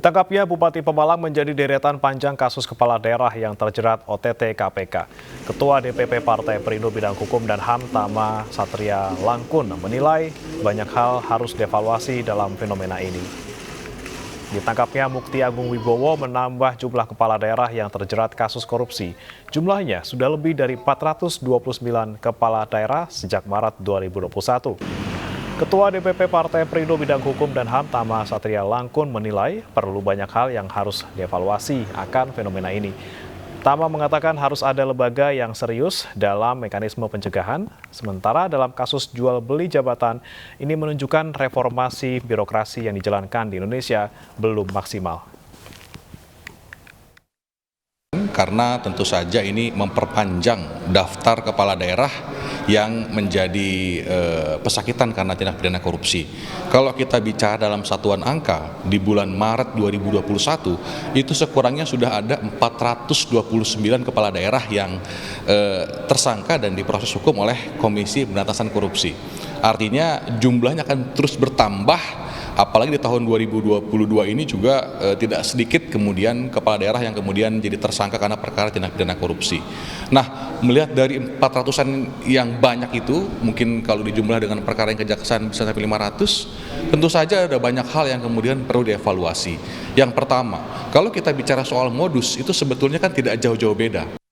Ditangkapnya Bupati Pemalang menjadi deretan panjang kasus kepala daerah yang terjerat OTT KPK. Ketua DPP Partai Perindo Bidang Hukum dan HAM Tama Satria Langkun menilai banyak hal harus dievaluasi dalam fenomena ini. Ditangkapnya Mukti Agung Wibowo menambah jumlah kepala daerah yang terjerat kasus korupsi. Jumlahnya sudah lebih dari 429 kepala daerah sejak Maret 2021. Ketua DPP Partai Perindo Bidang Hukum dan HAM Tama Satria Langkun menilai perlu banyak hal yang harus dievaluasi akan fenomena ini. Tama mengatakan harus ada lembaga yang serius dalam mekanisme pencegahan, sementara dalam kasus jual beli jabatan ini menunjukkan reformasi birokrasi yang dijalankan di Indonesia belum maksimal. Karena tentu saja ini memperpanjang daftar kepala daerah yang menjadi pesakitan karena tindak pidana korupsi. Kalau kita bicara dalam satuan angka, di bulan Maret 2021, itu sekurangnya sudah ada 429 kepala daerah yang tersangka dan diproses hukum oleh Komisi Pemberantasan Korupsi. Artinya jumlahnya akan terus bertambah, apalagi di tahun 2022 ini juga tidak sedikit kemudian kepala daerah yang kemudian jadi tersangka karena perkara tindak pidana korupsi. Nah, melihat dari 400-an yang banyak itu, mungkin kalau dijumlah dengan perkara yang kejaksaan bisa sampai 500, tentu saja ada banyak hal yang kemudian perlu dievaluasi. Yang pertama, kalau kita bicara soal modus, itu sebetulnya kan tidak jauh-jauh beda.